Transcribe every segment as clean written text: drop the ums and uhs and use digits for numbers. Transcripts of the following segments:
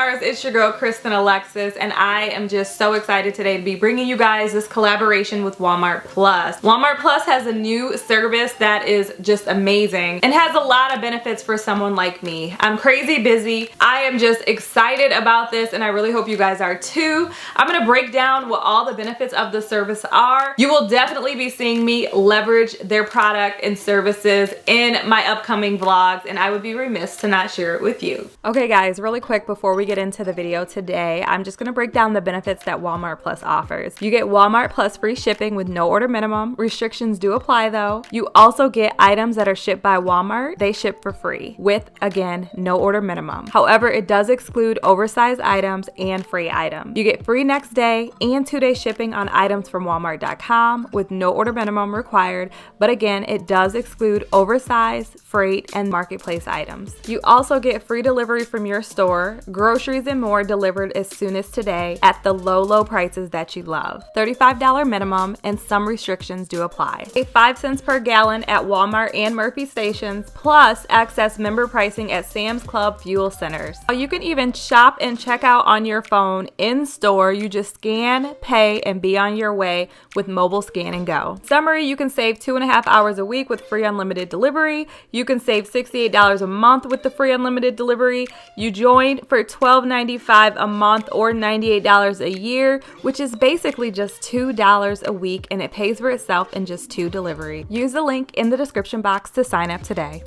stars, it's your girl Kristynalexis, and I am just so excited today to be bringing you guys this collaboration with Walmart Plus. Walmart Plus has a new service that is just amazing and has a lot of benefits for someone like me. I'm crazy busy. I am just excited about this, and I really hope you guys are too. I'm gonna break down what all the benefits of the service are. You will definitely be seeing me leverage their product and services in my upcoming vlogs, and I would be remiss to not share it with you. Okay guys, really quick before we get into the video today, I'm just gonna break down the benefits that Walmart Plus offers. You get Walmart Plus free shipping with no order minimum. Restrictions do apply though. You also get items that are shipped by Walmart. They ship for free with, again, no order minimum. However, it does exclude oversized items and free items. You get free next day and 2-day shipping on items from Walmart.com with no order minimum required, but again, it does exclude oversized, freight, and marketplace items. You also get free delivery from your store, groceries and more delivered as soon as today at the low prices that you love. $35 minimum, and some restrictions do apply. A 5 cents per gallon at Walmart and Murphy stations, plus access member pricing at Sam's Club fuel centers. You can even shop and check out on your phone in store. You just scan, pay, and be on your way with mobile scan and go. Summary, you can save 2.5 hours a week with free unlimited delivery. You can save $68 a month with the free unlimited delivery. You join for $12.95 a month or $98 a year, which is basically just $2 a week, and it pays for itself in just 2 deliveries. Use the link in the description box to sign up today.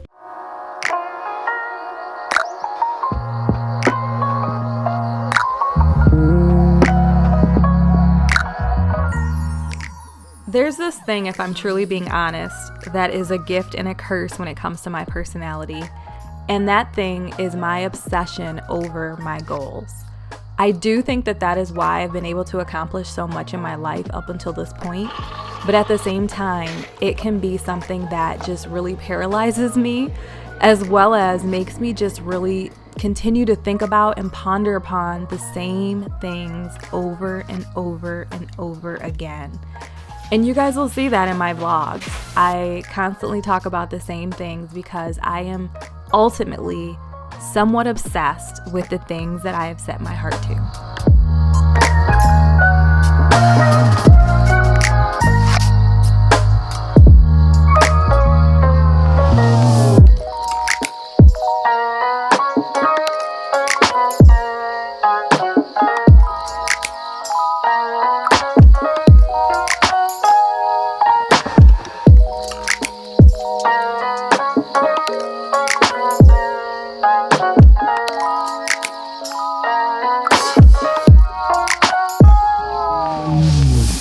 There's this thing, if I'm truly being honest, that is a gift and a curse when it comes to my personality. And that thing is my obsession over my goals. I do think that that is why I've been able to accomplish so much in my life up until this point. But at the same time, it can be something that just really paralyzes me, as well as makes me just really continue to think about and ponder upon the same things over and over and over again. And you guys will see that in my vlogs. I constantly talk about the same things because I am ultimately somewhat obsessed with the things that I have set my heart to.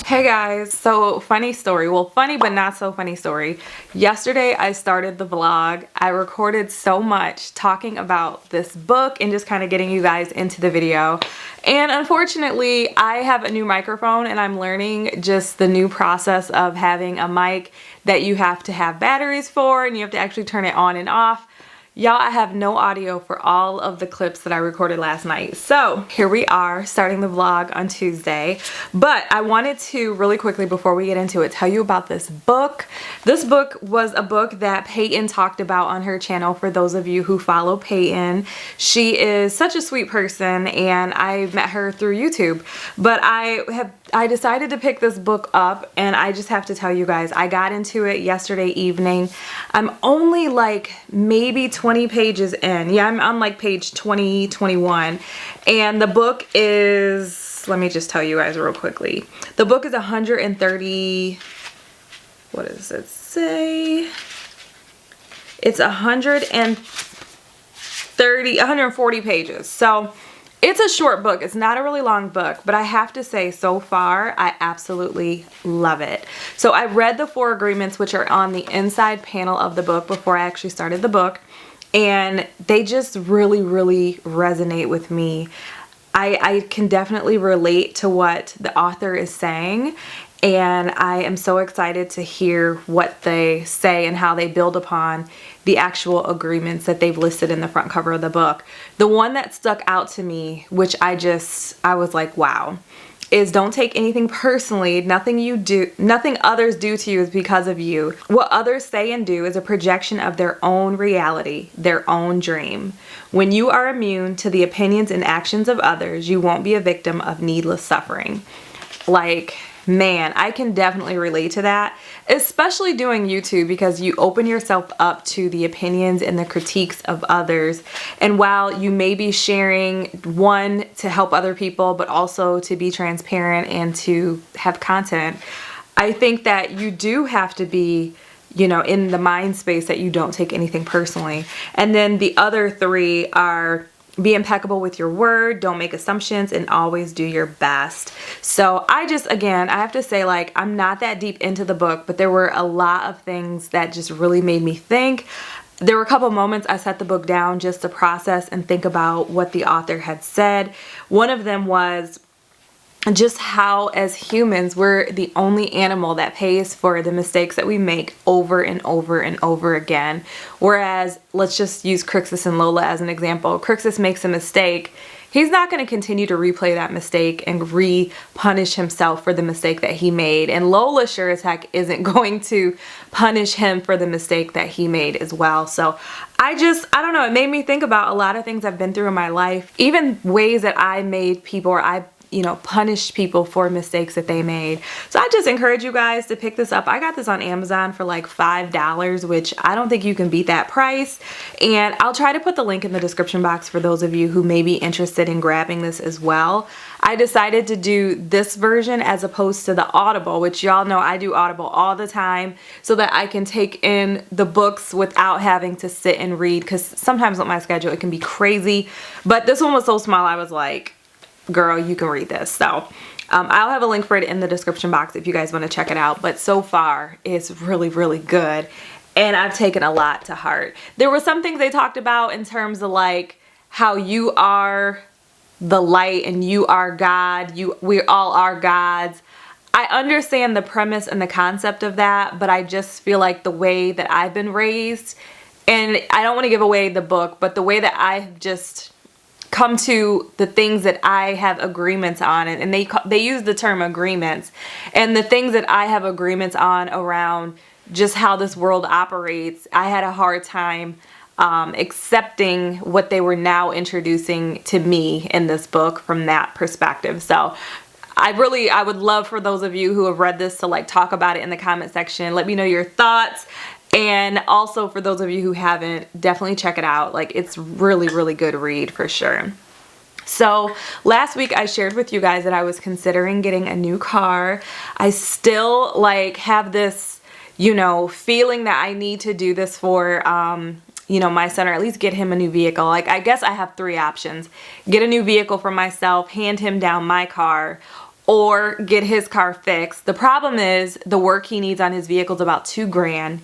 Hey guys, so funny story. Well, funny but not so funny story. Yesterday I started the vlog. I recorded so much talking about this book and just kind of getting you guys into the video. And unfortunately, I have a new microphone and I'm learning just the new process of having a mic that you have to have batteries for and you have to actually turn it on and off. Y'all, I have no audio for all of the clips that I recorded last night. So here we are starting the vlog on Tuesday. But I wanted to really quickly, before we get into it, tell you about this book. This book was a book that Peyton talked about on her channel, for those of you who follow Peyton. She is such a sweet person and I met her through YouTube. But I decided to pick this book up, and I just have to tell you guys, I got into it yesterday evening. I'm only like maybe 20 pages in. Yeah, I'm on like page 20, 21. And the book is, let me just tell you guys real quickly. The book is 130, what does it say? It's 140 pages. So it's a short book. It's not a really long book, but I have to say, so far, I absolutely love it. So I read the 4 agreements, which are on the inside panel of the book before I actually started the book, and they just really resonate with me. I can definitely relate to what the author is saying, and I am so excited to hear what they say and how they build upon the actual agreements that they've listed in the front cover of the book. The one that stuck out to me, which I was like, wow, is don't take anything personally. Nothing others do to you is because of you. What others say and do is a projection of their own reality, their own dream. When you are immune to the opinions and actions of others, you won't be a victim of needless suffering. Like, man, I can definitely relate to that, especially doing YouTube, because you open yourself up to the opinions and the critiques of others. And while you may be sharing, one, to help other people, but also to be transparent and to have content, I think that you do have to be, you know, in the mind space that you don't take anything personally. And then the other three are: be impeccable with your word, don't make assumptions, and always do your best. So I have to say, like, I'm not that deep into the book, but there were a lot of things that just really made me think. There were a couple moments I set the book down just to process and think about what the author had said. One of them was just how, as humans, we're the only animal that pays for the mistakes that we make over and over and over again. Whereas, let's just use Kristyn and Lola as an example. Kristyn makes a mistake. He's not going to continue to replay that mistake and punish himself for the mistake that he made. And Lola sure as heck isn't going to punish him for the mistake that he made as well. So I don't know, it made me think about a lot of things I've been through in my life, even ways that I made people, or I punished people for mistakes that they made. So I just encourage you guys to pick this up. I got this on Amazon for like $5, which I don't think you can beat that price. And I'll try to put the link in the description box for those of you who may be interested in grabbing this as well. I decided to do this version as opposed to the Audible, which y'all know I do Audible all the time, so that I can take in the books without having to sit and read, because sometimes with my schedule it can be crazy. But this one was so small, I was like, girl, you can read this. So I'll have a link for it in the description box if you guys want to check it out. But so far, it's really, really good. And I've taken a lot to heart. There were some things they talked about in terms of like how you are the light and you are God. We all are gods. I understand the premise and the concept of that, but I just feel like the way that I've been raised, and I don't want to give away the book, but the way that I've just come to the things that I have agreements on, and they use the term agreements, and the things that I have agreements on around just how this world operates, I had a hard time accepting what they were now introducing to me in this book from that perspective. So I would love for those of you who have read this to like talk about it in the comment section. Let me know your thoughts. And also for those of you who haven't, definitely check it out. Like, it's really, really good read for sure. So last week I shared with you guys that I was considering getting a new car. I still like have this, feeling that I need to do this for, my son, or at least get him a new vehicle. Like, I guess I have three options: get a new vehicle for myself, hand him down my car, or get his car fixed. The problem is the work he needs on his vehicle is about $2,000.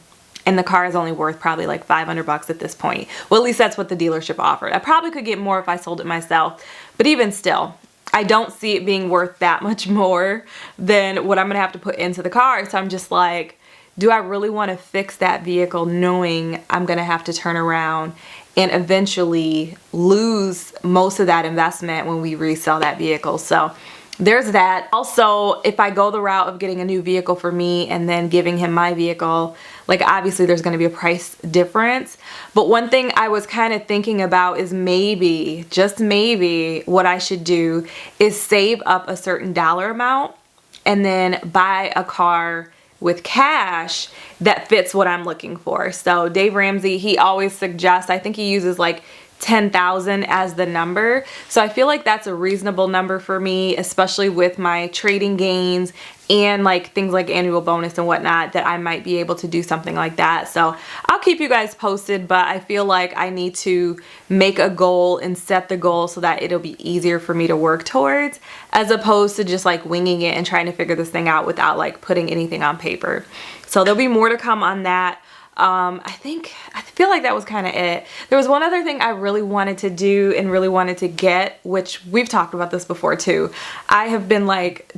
And the car is only worth probably like $500 at this point. Well, at least that's what the dealership offered. I probably could get more if I sold it myself, but even still, I don't see it being worth that much more than what I'm gonna have to put into the car. So I'm just like, do I really want to fix that vehicle knowing I'm gonna have to turn around and eventually lose most of that investment when we resell that vehicle? So there's that. Also, if I go the route of getting a new vehicle for me and then giving him my vehicle, like, obviously there's going to be a price difference. But one thing I was kind of thinking about is maybe, just maybe, what I should do is save up a certain dollar amount and then buy a car with cash that fits what I'm looking for. So Dave Ramsey, he always suggests, I think he uses like 10,000 as the number. So I feel like that's a reasonable number for me, especially with my trading gains and like things like annual bonus and whatnot, that I might be able to do something like that. So I'll keep you guys posted, but I feel like I need to make a goal and set the goal so that it'll be easier for me to work towards, as opposed to just like winging it and trying to figure this thing out without like putting anything on paper. So there'll be more to come on that. I feel like that was kind of it. There was one other thing I really wanted to do and really wanted to get, which we've talked about this before too. I have been like,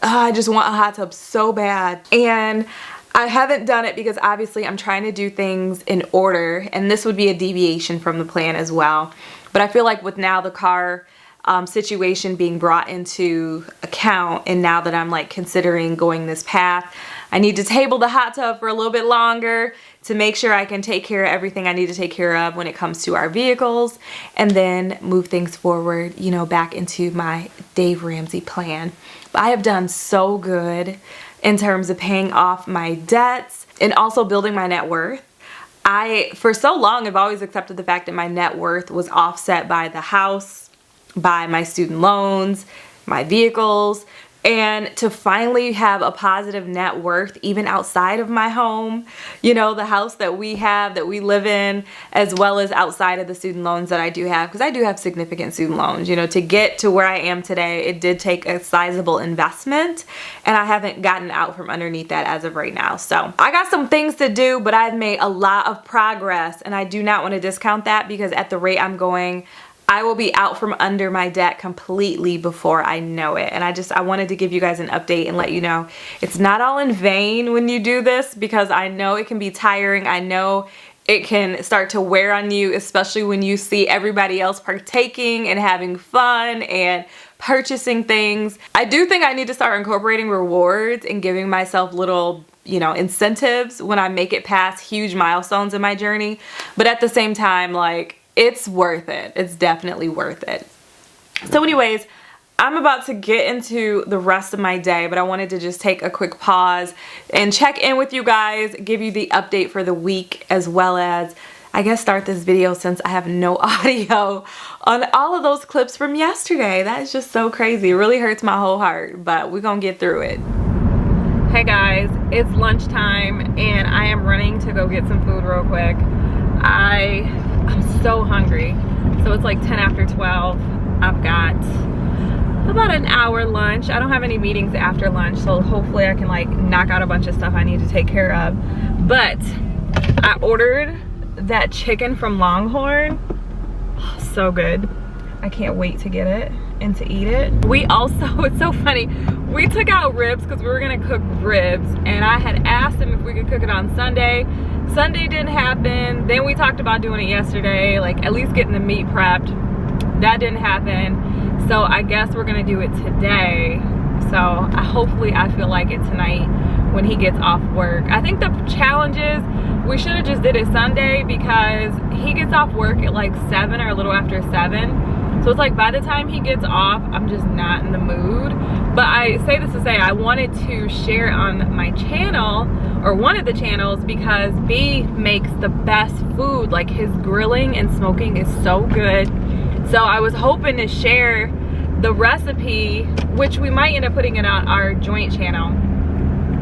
I just want a hot tub so bad. And I haven't done it because obviously I'm trying to do things in order, and this would be a deviation from the plan as well. But I feel like with now the car situation being brought into account, and now that I'm like considering going this path, I need to table the hot tub for a little bit longer to make sure I can take care of everything I need to take care of when it comes to our vehicles, and then move things forward, you know, back into my Dave Ramsey plan. But I have done so good in terms of paying off my debts and also building my net worth. I, for so long, have always accepted the fact that my net worth was offset by the house, by my student loans, my vehicles, and to finally have a positive net worth even outside of my home, you know, the house that we have, that we live in, as well as outside of the student loans that I do have, because I do have significant student loans. You know, to get to where I am today, it did take a sizable investment, and I haven't gotten out from underneath that as of right now. So I got some things to do, but I've made a lot of progress, and I do not want to discount that, because at the rate I'm going, I will be out from under my debt completely before I know it. And I wanted to give you guys an update and let you know it's not all in vain when you do this, because I know it can be tiring. I know it can start to wear on you, especially when you see everybody else partaking and having fun and purchasing things. I do think I need to start incorporating rewards and giving myself little, you know, incentives when I make it past huge milestones in my journey. But at the same time, like, it's worth it. It's definitely worth it. So anyways, I'm about to get into the rest of my day, but I wanted to just take a quick pause and check in with you guys, give you the update for the week, as well as, I guess, start this video since I have no audio on all of those clips from yesterday. That is just so crazy. It really hurts my whole heart, but we're gonna get through it. Hey guys, it's lunchtime and I am running to go get some food real quick. I'm so hungry. So it's like 10 after 12. I've got about an hour lunch. I don't have any meetings after lunch, so hopefully I can like knock out a bunch of stuff I need to take care of. But I ordered that chicken from Longhorn. Oh, so good. I can't wait to get it and to eat it. We also, it's so funny, we took out ribs because we were gonna cook ribs, and I had asked him if we could cook it on Sunday. Sunday didn't happen. Then we talked about doing it yesterday, like at least getting the meat prepped. That didn't happen. So I guess we're gonna do it today. So hopefully I feel like it tonight when he gets off work. I think the challenge is we should have just did it Sunday, because he gets off work at like 7 or a little after 7. So it's like by the time he gets off, I'm just not in the mood. But I say this to say I wanted to share on my channel, or one of the channels, because B makes the best food. Like, his grilling and smoking is so good. So I was hoping to share the recipe, which we might end up putting it on our joint channel.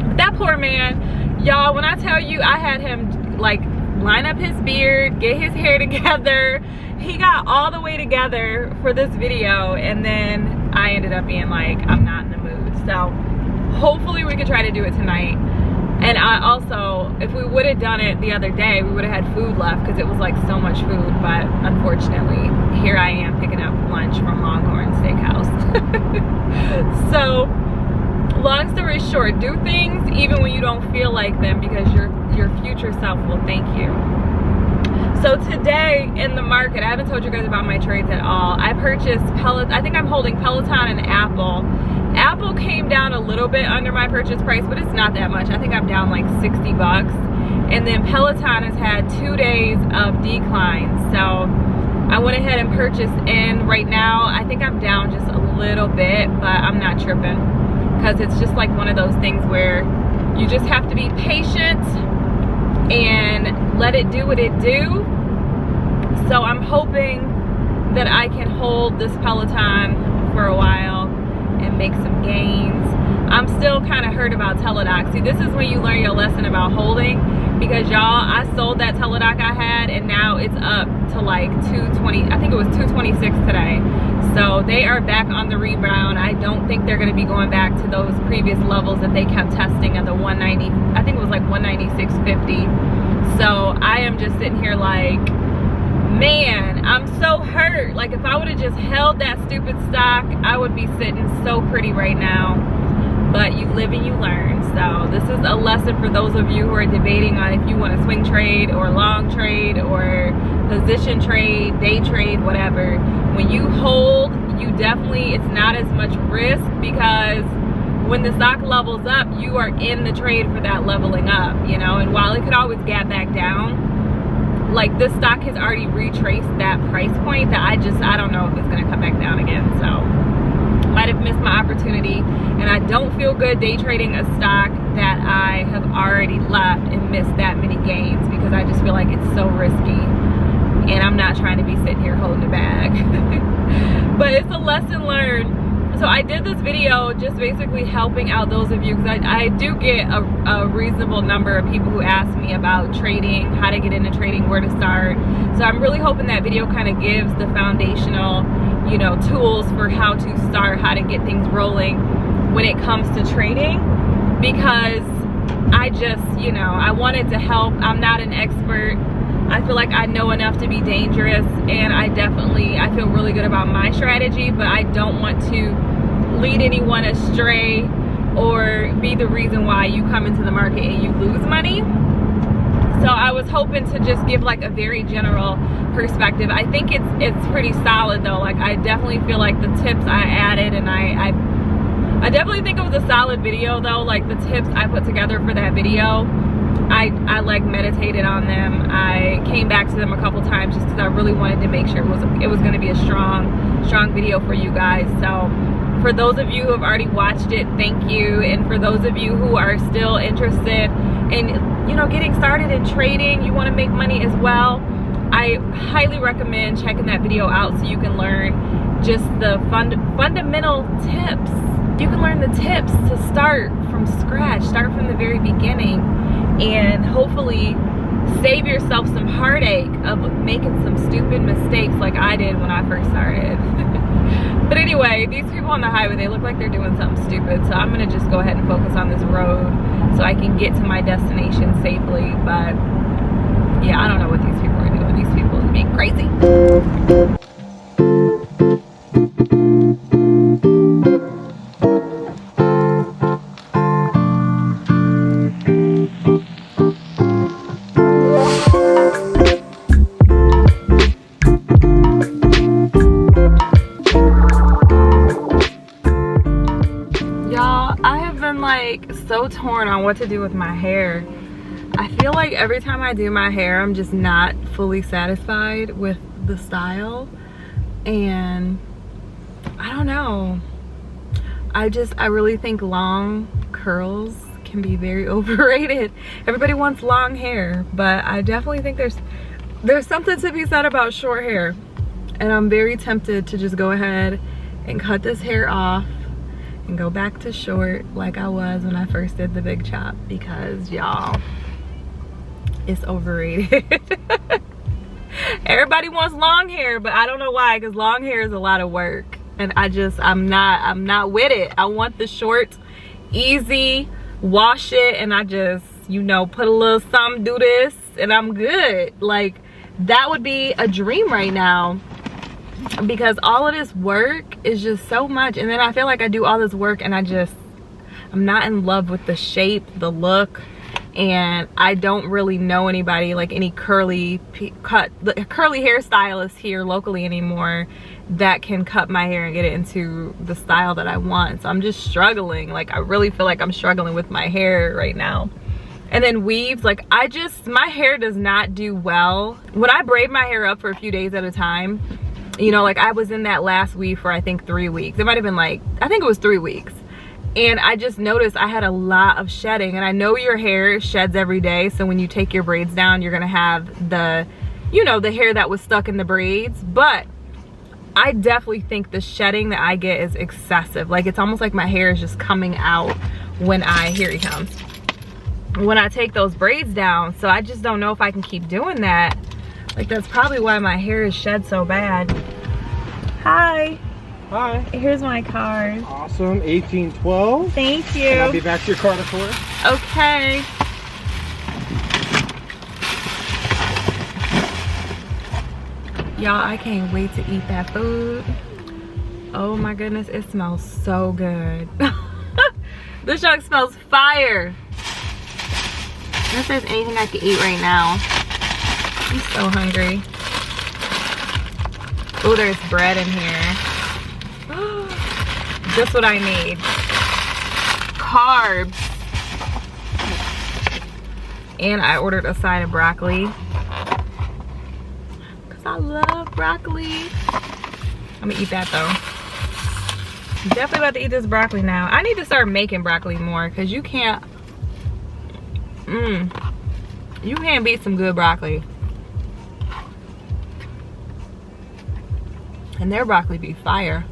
But that poor man, y'all, when I tell you I had him like line up his beard, get his hair together, he got all the way together for this video, and then I ended up being like, I'm not in the mood. So hopefully we could try to do it tonight. And I also, if we would have done it the other day, we would have had food left, because it was like so much food. But unfortunately, here I am picking up lunch from Longhorn Steakhouse. So long story short, do things even when you don't feel like them, because your future self will thank you. So today in the market, I haven't told you guys about my trades at all. I purchased Peloton. I think I'm holding Peloton and Apple. Apple came down a little bit under my purchase price, but it's not that much. I think I'm down like 60 bucks. And then Peloton has had 2 days of decline. So I went ahead and purchased in. Right now, I think I'm down just a little bit, but I'm not tripping, because it's just like one of those things where you just have to be patient and let it do what it do. So I'm hoping that I can hold this Peloton for a while and make some gains. I'm still kind of hurt about Teledoc. See, this is when you learn your lesson about holding, because y'all, I sold that Teledoc I had, and now it's up to like 220. I think it was 226 today. So they are back on the rebound. I don't think they're going to be going back to those previous levels that they kept testing at the 190. I think it was like 196.50. So I am just sitting here like, man, I'm so hurt. Like, if I would have just held that stupid stock, I would be sitting so pretty right now. But you live and you learn. So this is a lesson for those of you who are debating on if you want to swing trade or long trade or position trade, day trade, whatever. When you hold, you definitely, it's not as much risk, because when the stock levels up, you are in the trade for that leveling up, you know. And while it could always gap back down, like this stock has already retraced that price point that I don't know if it's gonna come back down again. So might have missed my opportunity, and I don't feel good day trading a stock that I have already left and missed that many gains, because I just feel like it's so risky, and I'm not trying to be sitting here holding the bag. But it's a lesson learned. So I did this video just basically helping out those of you, because I do get a reasonable number of people who ask me about trading, how to get into trading, where to start. So I'm really hoping that video kind of gives the foundational, you know, tools for how to start, how to get things rolling when it comes to trading, because I just, you know, I wanted to help. I'm not an expert. I feel like I know enough to be dangerous, and I feel really good about my strategy, but I don't want to lead anyone astray or be the reason why you come into the market and you lose money. So I was hoping to just give like a very general perspective. I think it's pretty solid though. Like I definitely feel like the tips I added, and I definitely think it was a solid video though. Like the tips I put together for that video, I like meditated on them. I came back to them a couple times just because I really wanted to make sure it was going to be a strong video for you guys. So for those of you who have already watched it, thank you. And for those of you who are still interested in, you know, getting started in trading, you want to make money as well, I highly recommend checking that video out so you can learn just the fundamental tips. You can learn the tips to start from scratch, start from the very beginning, and hopefully save yourself some heartache of making some stupid mistakes like I did when I first started. But anyway, these people on the highway, they look like they're doing something stupid, so I'm gonna just go ahead and focus on this road so I can get to my destination safely. But yeah, I don't know what these people are doing. These people are being crazy. So torn on what to do with my hair. I feel like every time I do my hair, I'm just not fully satisfied with the style, and I don't know. I really think long curls can be very overrated. Everybody wants long hair, but I definitely think there's something to be said about short hair, and I'm very tempted to just go ahead and cut this hair off and go back to short like I was when I first did the big chop, because y'all, it's overrated. Everybody wants long hair, but I don't know why, because long hair is a lot of work, and I'm not with it. I want the short, easy, wash it, and I just, you know, put a little something, do this, and I'm good. Like that would be a dream right now, because all of this work is just so much, and then I feel like I do all this work and I'm not in love with the shape, the look, and I don't really know anybody, like any curly hairstylist here locally anymore that can cut my hair and get it into the style that I want. So I'm just struggling. Like I really feel like I'm struggling with my hair right now. And then weaves, like my hair does not do well when I braid my hair up for a few days at a time. You know, like I was in that last weave for I think 3 weeks. It might have been like, I think it was 3 weeks. And I just noticed I had a lot of shedding. And I know your hair sheds every day, so when you take your braids down, you're gonna have the, you know, the hair that was stuck in the braids. But I definitely think the shedding that I get is excessive. Like it's almost like my hair is just coming out when here he comes, when I take those braids down. So I just don't know if I can keep doing that. Like that's probably why my hair is shed so bad. Hi. Hi. Here's my card. Awesome. 1812. Thank you. And I'll be back to your card for it. Okay. Y'all, I can't wait to eat that food. Oh my goodness, it smells so good. This junk smells fire. If there's anything I could eat right now. I'm so hungry. Oh, there's bread in here. Just what I need. Carbs. And I ordered a side of broccoli. Because I love broccoli. I'm gonna eat that though. Definitely about to eat this broccoli now. I need to start making broccoli more because you can't you can't beat some good broccoli. And their broccoli be fire.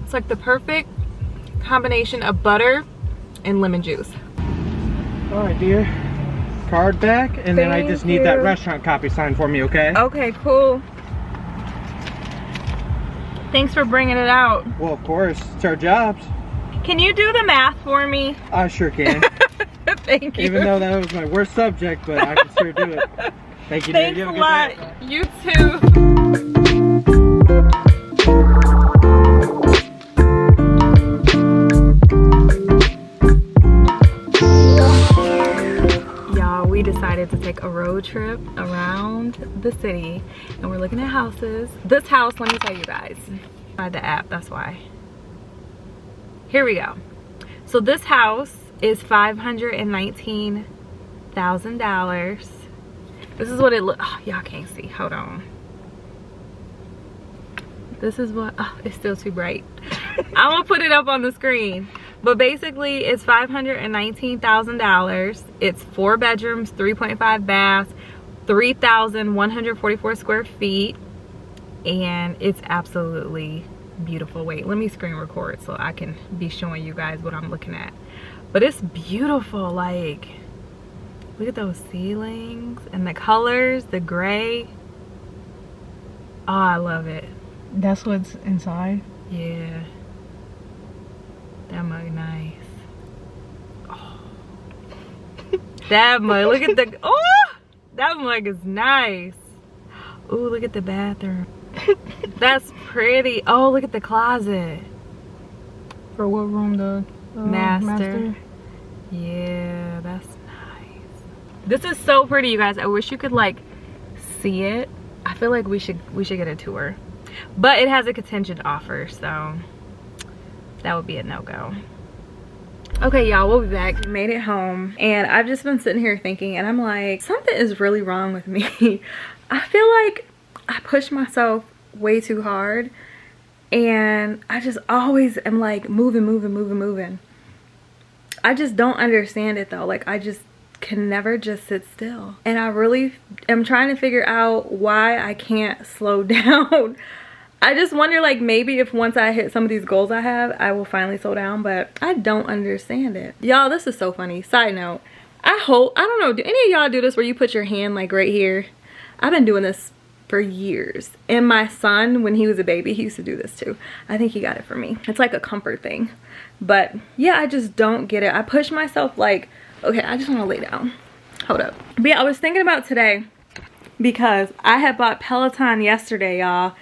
It's like the perfect combination of butter and lemon juice. All right, dear. Card back, and then I just need that restaurant copy signed for me, okay? Okay, cool. Thanks for bringing it out. Well, of course. It's our jobs. Can you do the math for me? I sure can. Thank you. Even though that was my worst subject, but I can sure do it. Thank you, dear. Thanks You a have a lot. good day. You too. Y'all, we decided to take a road trip around the city and we're looking at houses. This house, let me tell you guys. By the app, that's why. Here we go. So this house is $519,000. This is what it looks. Oh, y'all can't see. Hold on. This is what. Oh, it's still too bright. I'm gonna put it up on the screen. But basically, it's $519,000. It's 4 bedrooms, 3.5 baths, 3,144 square feet, and it's absolutely beautiful. Wait, let me screen record so I can be showing you guys what I'm looking at. But it's beautiful. Like, look at those ceilings and the colors, the gray. Oh, I love it. That's what's inside. Yeah, that mug nice. Oh. That mug, look at the, oh, that mug is nice. Ooh, look at the bathroom. That's pretty. Oh, look at the closet. For what room? The Master. Yeah, that's nice. This is so pretty, you guys. I wish you could like see it. I feel like we should get a tour, but it has a contingent offer, so that would be a no-go. Okay, y'all, we'll be back. We made it home, and I've just been sitting here thinking, and I'm like, something is really wrong with me. I feel like I push myself way too hard, and I just always am like moving. I just don't understand it though. Like, I just can never just sit still, and I really am trying to figure out why I can't slow down. I just wonder, like, maybe if once I hit some of these goals I have, I will finally slow down, but I don't understand it. Y'all, this is so funny. Side note, I don't know, do any of y'all do this where you put your hand like right here? I've been doing this for years, and my son, when he was a baby, he used to do this too. I think he got it from me. It's like a comfort thing, but yeah, I just don't get it. I push myself like, okay, I just want to lay down. Hold up. But yeah, I was thinking about today because I had bought Peloton yesterday, y'all,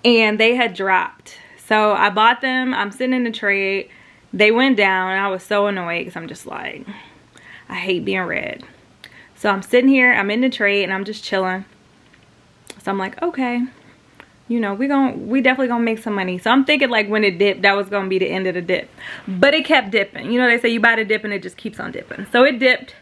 and they had dropped. So I bought them. I'm sitting in the trade. They went down, and I was so annoyed because I'm just like, I hate being red. So I'm sitting here, I'm in the trade, and I'm just chilling. So I'm like, okay, you know, we definitely gonna make some money. So I'm thinking like when it dipped, that was gonna be the end of the dip. But it kept dipping. You know, they say you buy the dip and it just keeps on dipping. So it dipped,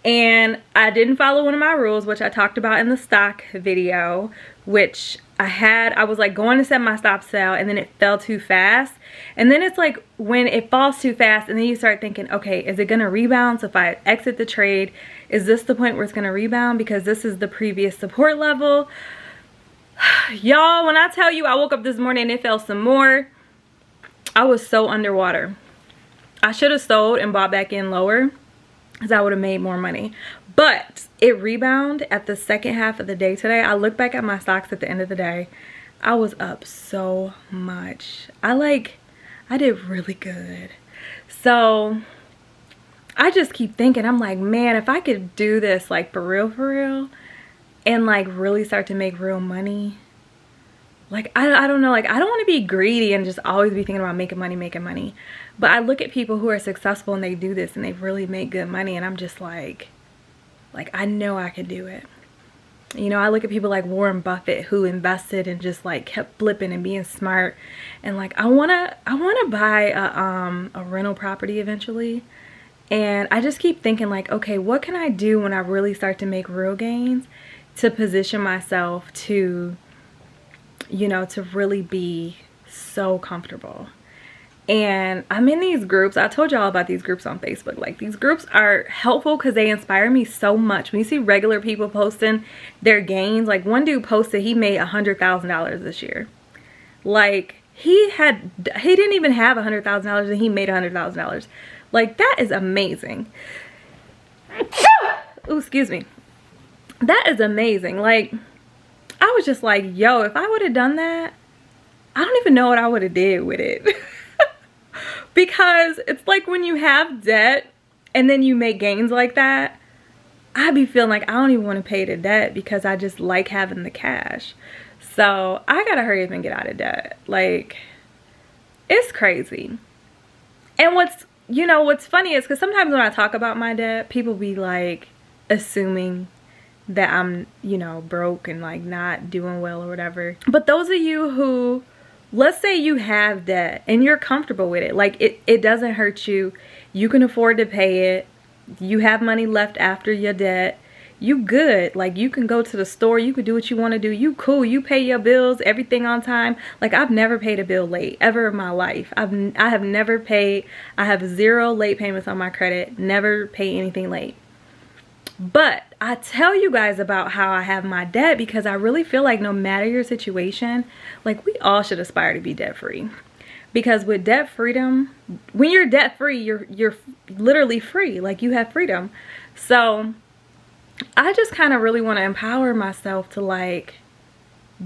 and I didn't follow one of my rules, which I talked about in the stock video, which I was like going to set my stop sell, and then it fell too fast. And then it's like when it falls too fast, and then you start thinking, okay, is it gonna rebound? So if I exit the trade, is this the point where it's gonna rebound? Because this is the previous support level. Y'all, when I tell you I woke up this morning and it fell some more, I was so underwater. I should have sold and bought back in lower because I would have made more money. But it rebounded at the second half of the day today. I look back at my stocks at the end of the day. I was up so much. I did really good. So I just keep thinking, I'm like, man, if I could do this like for real, and like really start to make real money. Like, I don't know, like I don't want to be greedy and just always be thinking about making money. But I look at people who are successful and they do this and they really make good money, and I'm just like, Like, I know I could do it. You know, I look at people like Warren Buffett who invested and just like kept flipping and being smart. And like, I wanna buy a rental property eventually. And I just keep thinking like, okay, what can I do when I really start to make real gains to position myself to, you know, to really be so comfortable. And I'm in these groups. I told y'all about these groups on Facebook. Like, these groups are helpful because they inspire me so much. When you see regular people posting their gains, like one dude posted he made $100,000 this year. Like, he didn't even have $100,000 and he made $100,000. Like, that is amazing. Ooh, excuse me. That is amazing. Like, I was just like, yo, if I would have done that, I don't even know what I would have did with it. Because it's like when you have debt and then you make gains like that, I be feeling like I don't even want to pay the debt because I just like having the cash. So I gotta hurry up and get out of debt. Like, it's crazy. And what's funny is because sometimes when I talk about my debt, people be like assuming that I'm, you know, broke and like not doing well or whatever. But those of you who, let's say you have debt and you're comfortable with it, like it doesn't hurt you, you can afford to pay it, you have money left after your debt, you good. Like, you can go to the store, you can do what you want to do, you cool, you pay your bills, everything on time. Like, I've never paid a bill late ever in my life. I have never paid, I have 0 late payments on my credit, never pay anything late. But I tell you guys about how I have my debt because I really feel like no matter your situation, like, we all should aspire to be debt free. Because with debt freedom, when you're debt free, you're literally free. Like, you have freedom. So I just kind of really want to empower myself to like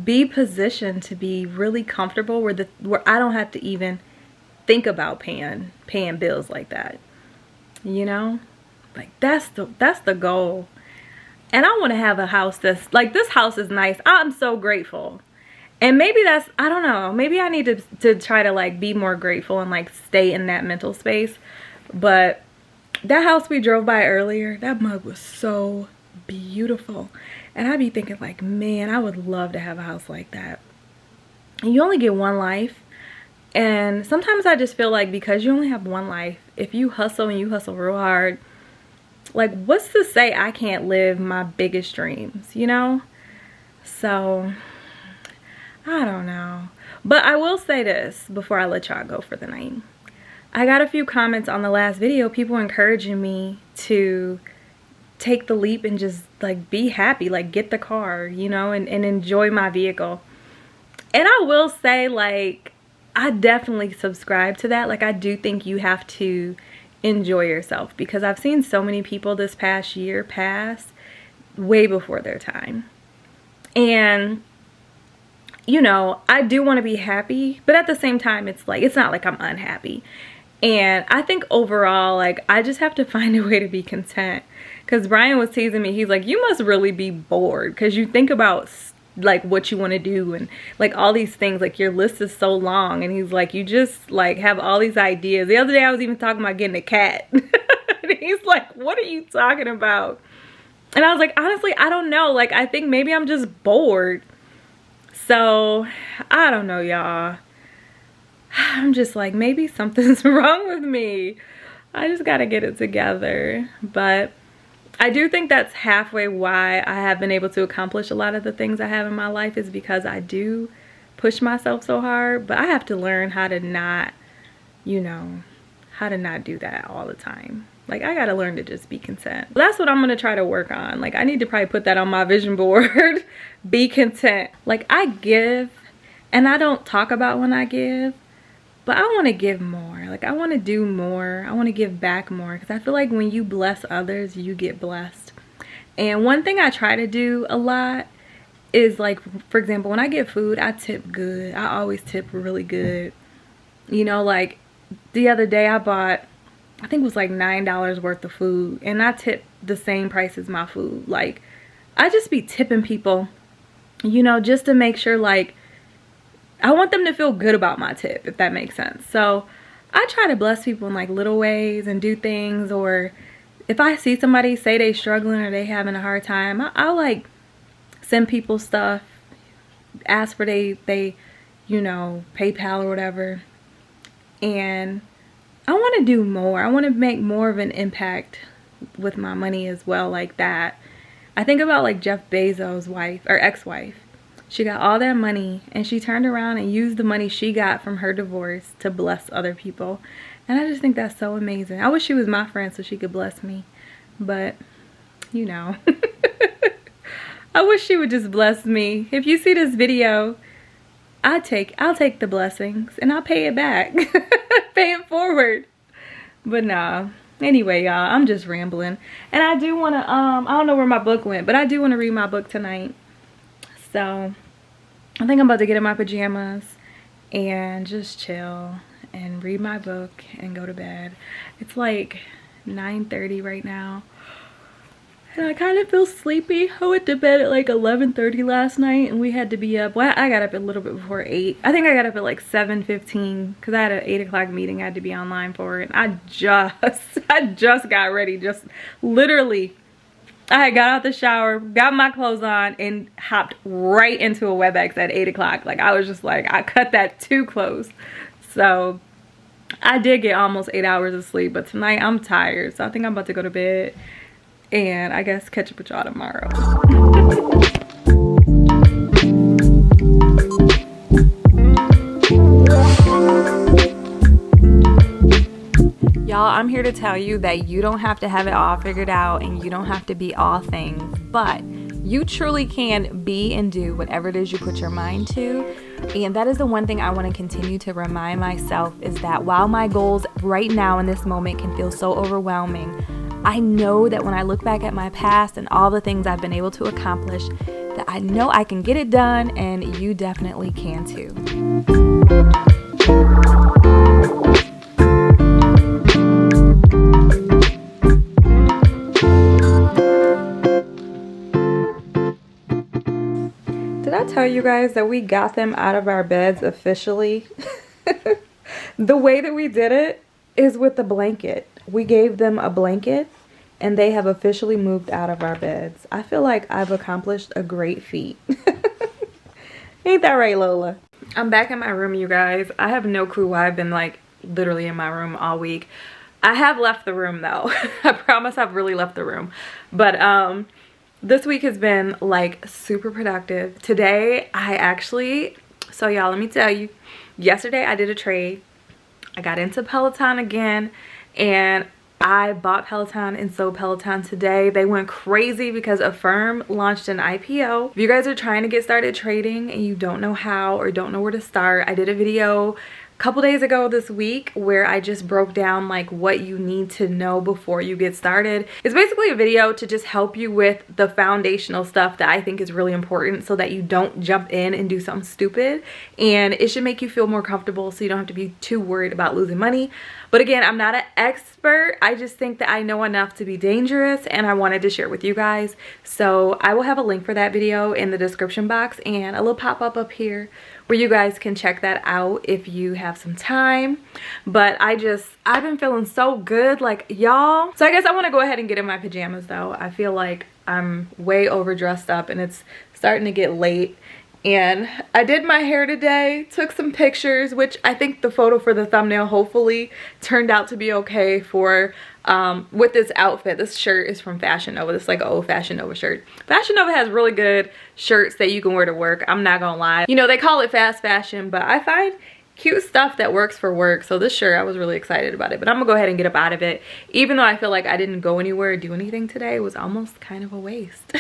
be positioned to be really comfortable where I don't have to even think about paying bills like that. You know? Like, that's the goal. And I want to have a house that's like, this house is nice. I'm so grateful. And maybe that's, I don't know, maybe I need to try to like be more grateful and like stay in that mental space. But that house we drove by earlier, that mug was so beautiful. And I'd be thinking like, man, I would love to have a house like that. And you only get one life. And sometimes I just feel like because you only have one life, if you hustle and you hustle real hard, like, what's to say I can't live my biggest dreams, you know? So, I don't know. But I will say this before I let y'all go for the night. I got a few comments on the last video, people encouraging me to take the leap and just like be happy, like get the car, you know, and enjoy my vehicle. And I will say, like, I definitely subscribe to that. Like, I do think you have to enjoy yourself because I've seen so many people this past year pass way before their time. And, you know, I do want to be happy, but at the same time, it's like, it's not like I'm unhappy. And I think overall, like, I just have to find a way to be content. Because Brian was teasing me. He's like, you must really be bored because you think about like what you want to do and like all these things, like your list is so long. And he's like, you just like have all these ideas. The other day I was even talking about getting a cat. And he's like, what are you talking about? And I was like, honestly, I don't know. Like, I think maybe I'm just bored. So I don't know, y'all. I'm just like, maybe something's wrong with me. I just gotta get it together. But I do think that's halfway why I have been able to accomplish a lot of the things I have in my life, is because I do push myself so hard. But I have to learn how to not, you know, how to not do that all the time. Like, I gotta learn to just be content. That's what I'm gonna try to work on. Like, I need to probably put that on my vision board. Be content. Like, I give and I don't talk about when I give, but I want to give more. Like, I want to do more. I want to give back more because I feel like when you bless others, you get blessed. And one thing I try to do a lot is, like, for example, when I get food, I tip good. I always tip really good. You know, like the other day I bought, I think it was like $9 worth of food, and I tipped the same price as my food. Like, I just be tipping people, you know, just to make sure, like, I want them to feel good about my tip, if that makes sense. So I try to bless people in like little ways and do things, or if I see somebody say they struggling or they having a hard time, I'll like send people stuff, ask for they you know, PayPal or whatever. And I want to do more. I want to make more of an impact with my money as well, like that. I think about like Jeff Bezos' wife or ex-wife. She got all that money and she turned around and used the money she got from her divorce to bless other people. And I just think that's so amazing. I wish she was my friend so she could bless me. But, you know. I wish she would just bless me. If you see this video, I'll take the blessings and I'll pay it back. Pay it forward. But nah. Anyway, y'all, I'm just rambling. And I do want to, I don't know where my book went, but I do want to read my book tonight. So, I think I'm about to get in my pajamas and just chill and read my book and go to bed. It's like 9:30 right now. And I kind of feel sleepy. I went to bed at like 11:30 last night and we had to be up. Well, I got up a little bit before 8. I think I got up at like 7:15 because I had an 8 o'clock meeting I had to be online for. And I just got ready. Just literally, I had got out the shower, got my clothes on, and hopped right into a WebEx at 8 o'clock. Like, I was just like, I cut that too close. So, I did get almost 8 hours of sleep. But tonight, I'm tired. So, I think I'm about to go to bed. And I guess catch up with y'all tomorrow. Y'all, I'm here to tell you that you don't have to have it all figured out and you don't have to be all things, but you truly can be and do whatever it is you put your mind to. And that is the one thing I want to continue to remind myself, is that while my goals right now in this moment can feel so overwhelming, I know that when I look back at my past and all the things I've been able to accomplish, that I know I can get it done, and you definitely can too. Did I tell you guys that we got them out of our beds officially? The way that we did it is with the blanket. We gave them a blanket and they have officially moved out of our beds. I feel like I've accomplished a great feat. Ain't that right, Lola? I'm back in my room, you guys. I have no clue why I've been like literally in my room all week. I have left the room though. I promise I've really left the room. But this week has been like super productive. Today I actually, so y'all, let me tell you, yesterday I did a trade. I got into Peloton again, and I bought Peloton and sold Peloton today. They went crazy because Affirm launched an IPO. If you guys are trying to get started trading and you don't know how or don't know where to start, I did a video a couple days ago this week where I just broke down like what you need to know before you get started. It's basically a video to just help you with the foundational stuff that I think is really important so that you don't jump in and do something stupid, and it should make you feel more comfortable so you don't have to be too worried about losing money. But again, I'm not an expert. I just think that I know enough to be dangerous, and I wanted to share with you guys. So I will have a link for that video in the description box and a little pop-up up here where you guys can check that out if you have some time. But I've been feeling so good, like, y'all. So I guess I want to go ahead and get in my pajamas though. I feel like I'm way overdressed up and it's starting to get late. And I did my hair today, took some pictures, which I think the photo for the thumbnail hopefully turned out to be okay for with this outfit. This shirt is from Fashion Nova. This is like an old Fashion Nova shirt. Fashion Nova has really good shirts that you can wear to work. I'm not gonna lie. You know, they call it fast fashion, but I find cute stuff that works for work. So this shirt, I was really excited about it, but I'm gonna go ahead and get up out of it. Even though I feel like I didn't go anywhere or do anything today, it was almost kind of a waste.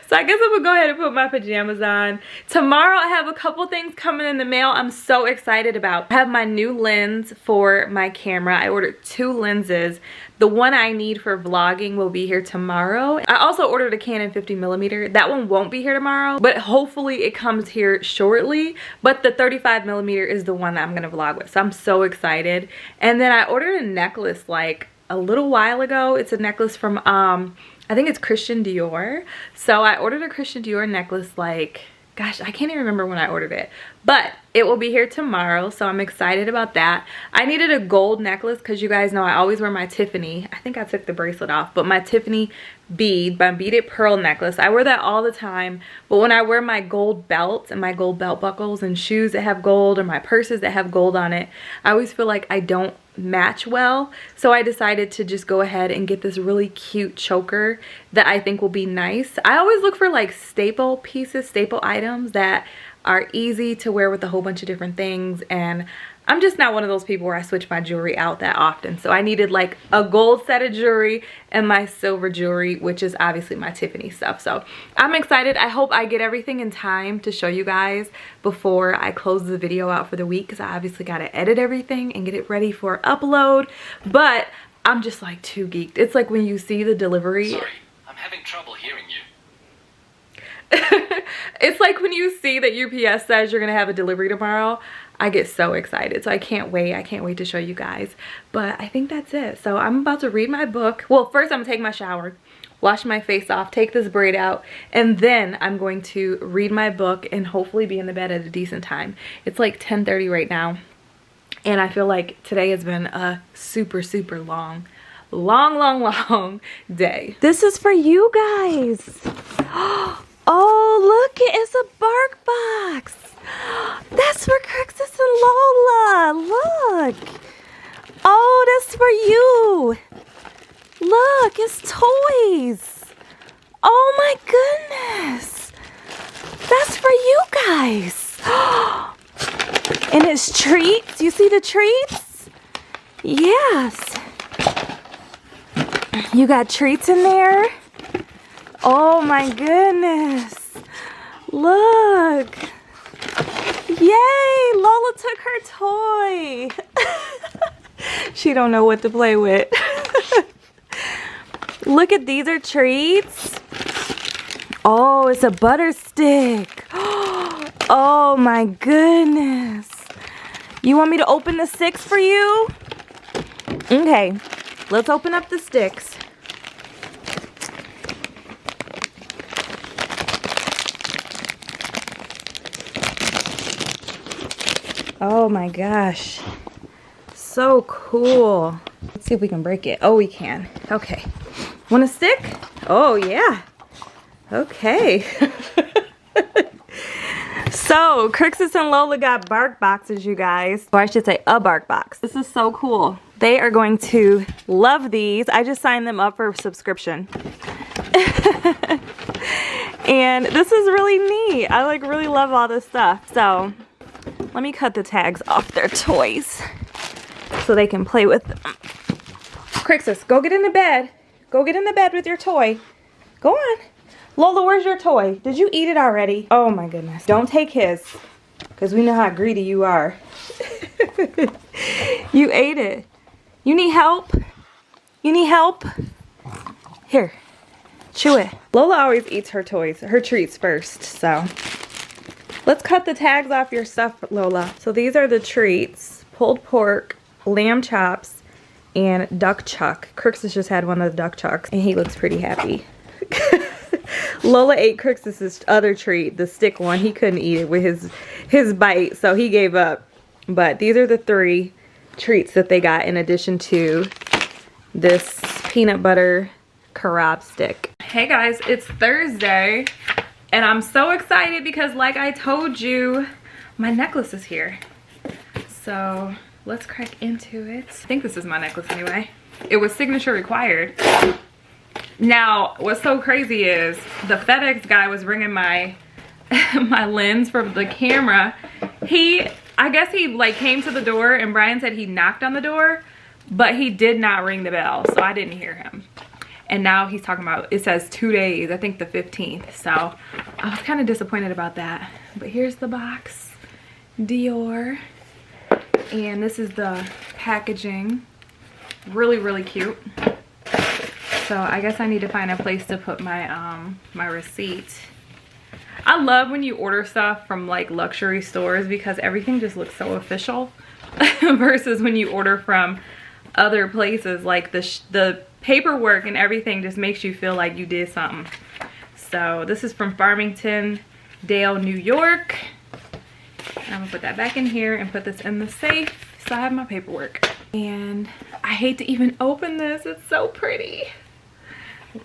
So I guess I'm gonna go ahead and put my pajamas on. Tomorrow I have a couple things coming in the mail I'm so excited about. I have my new lens for my camera. I ordered 2 lenses. The one I need for vlogging will be here tomorrow. I also ordered a Canon 50mm. That one won't be here tomorrow, but hopefully it comes here shortly. But the 35mm is the one that I'm gonna vlog with. So I'm so excited. And then I ordered a necklace like a little while ago. It's a necklace from I think it's Dior. So I ordered a Dior necklace like Gosh, I can't even remember when I ordered it, but it will be here tomorrow, so I'm excited about that. I needed a gold necklace because you guys know I always wear my Tiffany. I think I took the bracelet off, but my Tiffany bead, my beaded pearl necklace, I wear that all the time. But when I wear my gold belts and my gold belt buckles and shoes that have gold, or my purses that have gold on it, I always feel like I don't match well. So I decided to just go ahead and get this really cute choker that I think will be nice. I always look for like staple pieces, staple items that are easy to wear with a whole bunch of different things, and I'm just not one of those people where I switch my jewelry out that often. So I needed like a gold set of jewelry and my silver jewelry, which is obviously my Tiffany stuff. So I'm excited. I hope I get everything in time to show you guys before I close the video out for the week, because I obviously got to edit everything and get it ready for upload. But I'm just like too geeked. It's like when you see the delivery. Sorry, I'm having trouble hearing you. It's like when you see that UPS says you're gonna have a delivery tomorrow. I get so excited, so I can't wait to show you guys. But I think that's it. So I'm about to read my book. Well, first I'm gonna take my shower, wash my face off, take this braid out, and then I'm going to read my book and hopefully be in the bed at a decent time. It's like 10:30 right now, and I feel like today has been a super long day. This is for you guys. Oh, look, it's a bark box. That's for Kristyn and Lola. Look. Oh, that's for you. Look, it's toys. Oh my goodness. That's for you guys. And it's treats. You see the treats? Yes. You got treats in there. Oh my goodness. Look. Yay, Lola took her toy. She don't know what to play with. Look at these are treats. Oh, it's a butter stick. Oh my goodness. You want me to open the sticks for you? Okay, let's open up the sticks. Oh my gosh, so cool. Let's see if we can break it. Oh, we can. Okay, want a stick? Oh yeah. Okay. So Kristyn and Lola got bark boxes, you guys, or I should say a bark box. This is so cool. They are going to love these. I just signed them up for subscription. And this is really neat. I like really love all this stuff. So let me cut the tags off their toys so they can play with them. Kristyn, go get in the bed. Go get in the bed with your toy. Go on. Lola, where's your toy? Did you eat it already? Oh my goodness. Don't take his, because we know how greedy you are. You ate it. You need help? You need help? Here, chew it. Lola always eats her toys, her treats first, so. Let's cut the tags off your stuff, Lola. So these are the treats: pulled pork, lamb chops, and duck chuck. Kristyn just had one of the duck chucks, and he looks pretty happy. Lola ate Kristyn's other treat, the stick one. He couldn't eat it with his bite, so he gave up. But these are the 3 treats that they got in addition to this peanut butter kebab stick. Hey guys, it's Thursday, and I'm so excited because, like I told you, my necklace is here. So let's crack into it. I think this is my necklace anyway. It was signature required. Now, what's so crazy is the FedEx guy was bringing my my lens for the camera. I guess he like came to the door, and Brian said he knocked on the door, but he did not ring the bell, so I didn't hear him. And now he's talking about, it says 2 days, I think the 15th. So I was kind of disappointed about that. But here's the box, Dior. And this is the packaging. Really cute. So I guess I need to find a place to put my my receipt. I love when you order stuff from like luxury stores because everything just looks so official versus when you order from other places. Like the paperwork and everything just makes you feel like you did something. So this is from Farmington Dale, New York. And I'm gonna put that back in here and put this in the safe so I have my paperwork. And I hate to even open this, it's so pretty.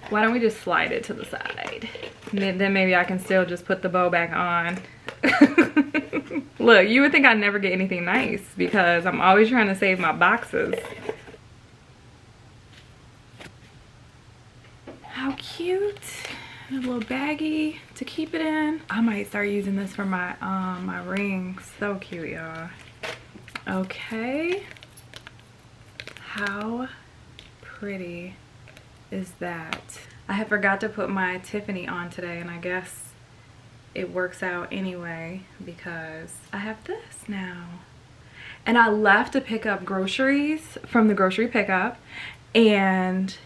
Why don't we just slide it to the side? And then maybe I can still just put the bow back on. Look, you would think I'd never get anything nice because I'm always trying to save my boxes. How cute. A little baggie to keep it in. I might start using this for my my rings. So cute, y'all. Okay. How pretty is that? I had forgot to put my Tiffany on today, and I guess it works out anyway because I have this now. And I left to pick up groceries from the grocery pickup, and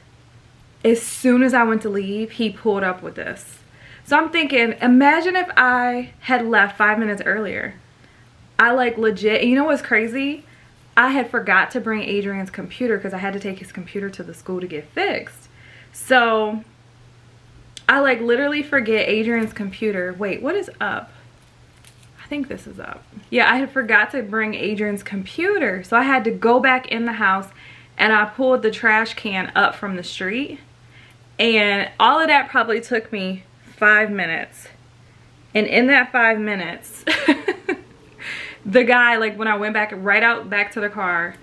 as soon as I went to leave, he pulled up with this. So I'm thinking, imagine if I had left 5 minutes earlier. I like legit, you know what's crazy? I had forgot to bring Adrian's computer because I had to take his computer to the school to get fixed. So I like literally forget Adrian's computer. Wait, what is up? I think this is up. Yeah, I had forgot to bring Adrian's computer. So I had to go back in the house and I pulled the trash can up from the street. And all of that probably took me 5 minutes. And in that 5 minutes, the guy, like when I went back back to the car,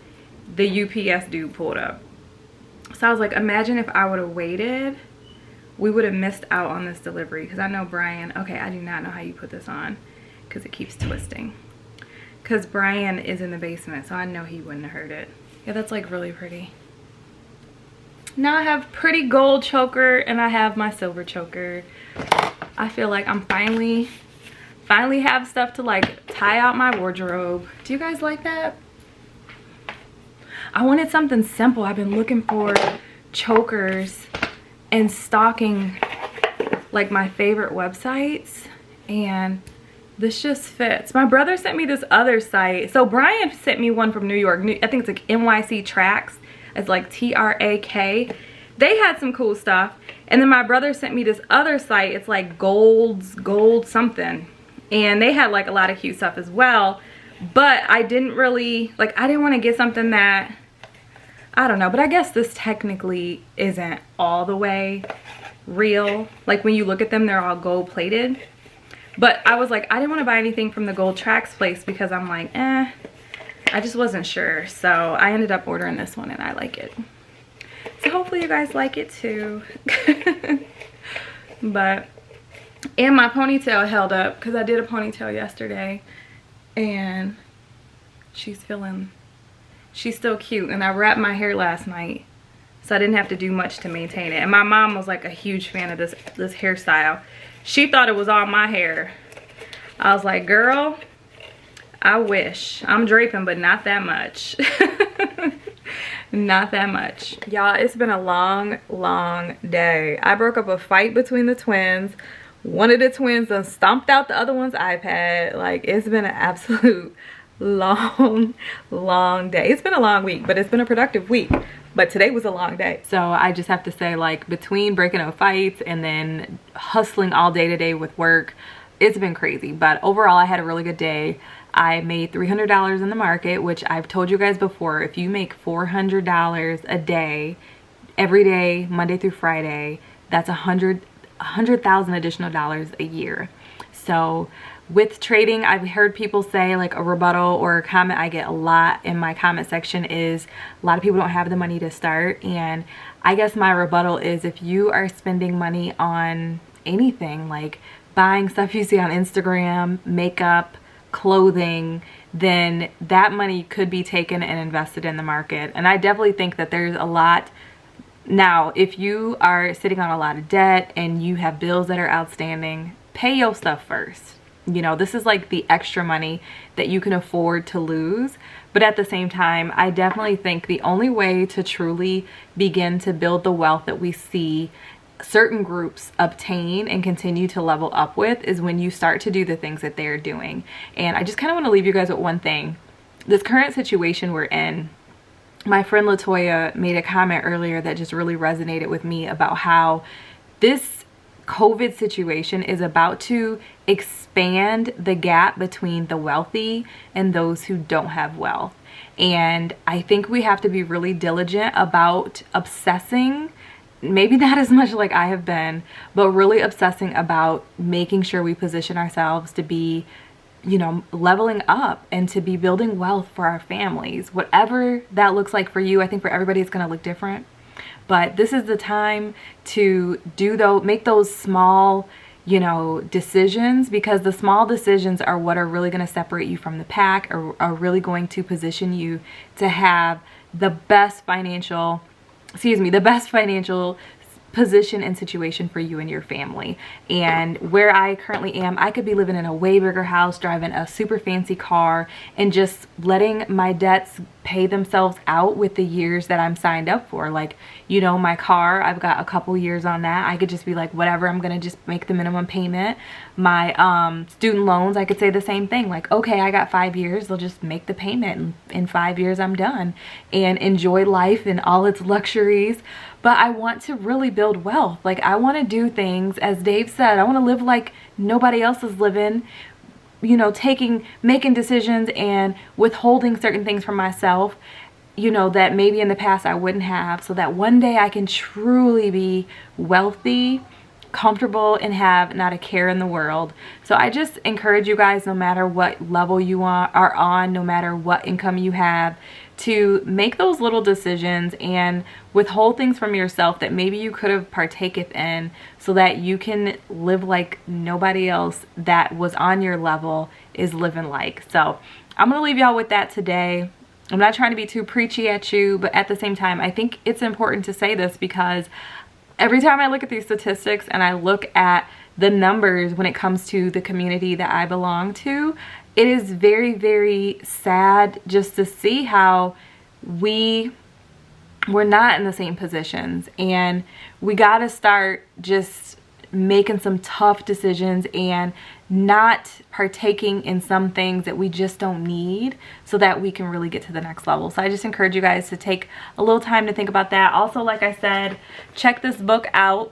the UPS dude pulled up. So I was like, imagine if I would have waited, we would have missed out on this delivery. Because I know Brian, okay, I do not know how you put this on because it keeps twisting. Because Brian is in the basement, so I know he wouldn't have heard it. Yeah, that's like really pretty. Now I have pretty gold choker and I have my silver choker. I feel like I'm finally have stuff to like tie out my wardrobe. Do you guys like that? I wanted something simple. I've been looking for chokers and stalking like my favorite websites, and this just fits. My brother sent me this other site. So Brian sent me one from New York. I think it's like NYC Tracks. It's like TRAK. They had some cool stuff. And then my brother sent me this other site. It's like gold something. And they had like a lot of cute stuff as well. But I didn't really, like, I didn't want to get something that, I don't know. But I guess this technically isn't all the way real. Like when you look at them, they're all gold plated. But I was like, I didn't want to buy anything from the Gold Tracks place because I'm like, I just wasn't sure. So I ended up ordering this one and I like it. So hopefully you guys like it too. But, and my ponytail held up because I did a ponytail yesterday and she's still cute. And I wrapped my hair last night so I didn't have to do much to maintain it. And my mom was like a huge fan of this hairstyle. She thought it was all my hair. I was like, girl, I wish. I'm draping, but not that much. Not that much. Y'all, it's been a long, long day. I broke up a fight between the twins. One of the twins done stomped out the other one's iPad. Like, it's been an absolute long, long day. It's been a long week, but it's been a productive week. But today was a long day. So I just have to say, like, between breaking up fights and then hustling all day today with work, it's been crazy. But overall, I had a really good day. I made $300 in the market, which I've told you guys before. If you make $400 a day, every day, Monday through Friday, that's $100,000 additional dollars a year. So with trading, I've heard people say, like, a rebuttal or a comment I get a lot in my comment section is a lot of people don't have the money to start. And I guess my rebuttal is, if you are spending money on anything, like buying stuff you see on Instagram, makeup, clothing, then that money could be taken and invested in the market. And I definitely think that there's a lot. Now, if you are sitting on a lot of debt and you have bills that are outstanding, pay your stuff first. You know, this is like the extra money that you can afford to lose. But at the same time, I definitely think the only way to truly begin to build the wealth that we see certain groups obtain and continue to level up with is when you start to do the things that they're doing. And I just kind of want to leave you guys with one thing. This current situation we're in, my friend Latoya made a comment earlier that just really resonated with me about how this COVID situation is about to expand the gap between the wealthy and those who don't have wealth. And I think we have to be really diligent about obsessing, maybe not as much like I have been, but really obsessing about making sure we position ourselves to be, you know, leveling up and to be building wealth for our families. Whatever that looks like for you, I think for everybody it's going to look different. But this is the time to make those small, you know, decisions, because the small decisions are what are really going to separate you from the pack, or are really going to position you to have the best financial position and situation for you and your family. And where I currently am, I could be living in a way bigger house, driving a super fancy car, and just letting my debts pay themselves out with the years that I'm signed up for. Like, you know, my car, I've got a couple years on that. I could just be like, whatever, I'm gonna just make the minimum payment. My student loans, I could say the same thing. Like, okay, I got 5 years, they'll just make the payment, and in 5 years I'm done, and enjoy life and all its luxuries. But I want to really build wealth. Like, I want to do things, as Dave said, I want to live like nobody else is living, you know, making decisions and withholding certain things from myself, you know, that maybe in the past I wouldn't have, so that one day I can truly be wealthy, comfortable, and have not a care in the world. So I just encourage you guys, no matter what level you are on, no matter what income you have, to make those little decisions and withhold things from yourself that maybe you could have partaketh in, so that you can live like nobody else that was on your level is living like. So I'm gonna leave y'all with that today. I'm not trying to be too preachy at you, but at the same time, I think it's important to say this, because every time I look at these statistics and I look at the numbers when it comes to the community that I belong to, it is very, very sad just to see how we're not in the same positions, and we got to start just making some tough decisions and not partaking in some things that we just don't need, so that we can really get to the next level. So I just encourage you guys to take a little time to think about that. Also, like I said, check this book out.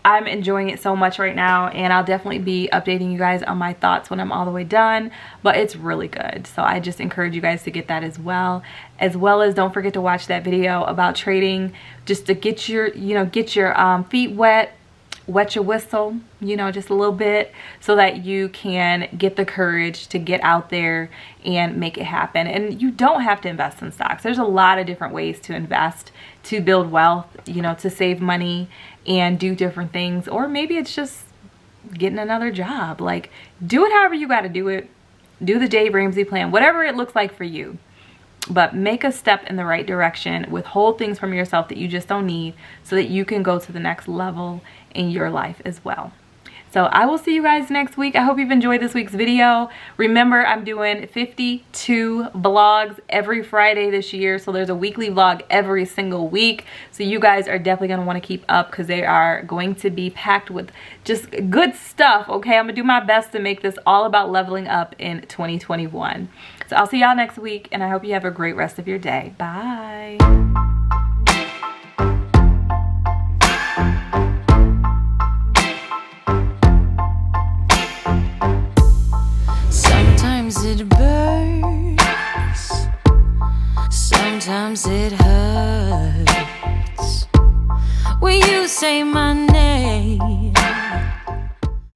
I'm enjoying it so much right now, and I'll definitely be updating you guys on my thoughts when I'm all the way done, but it's really good. So I just encourage you guys to get that as well as don't forget to watch that video about trading, just to get your, you know, get your feet wet your whistle, you know, just a little bit, so that you can get the courage to get out there and make it happen. And you don't have to invest in stocks. There's a lot of different ways to invest, to build wealth, you know, to save money and do different things. Or maybe it's just getting another job. Like, do it however you got to do it. Do the Dave Ramsey plan, whatever it looks like for you. But make a step in the right direction, withhold things from yourself that you just don't need, so that you can go to the next level in your life as well. So I will see you guys next week. I hope you've enjoyed this week's video. Remember, I'm doing 52 vlogs every Friday this year. So there's a weekly vlog every single week. So you guys are definitely going to want to keep up, because they are going to be packed with just good stuff, okay? I'm going to do my best to make this all about leveling up in 2021. So I'll see y'all next week, and I hope you have a great rest of your day. Bye. Sometimes it burns, sometimes it hurts when you say my name.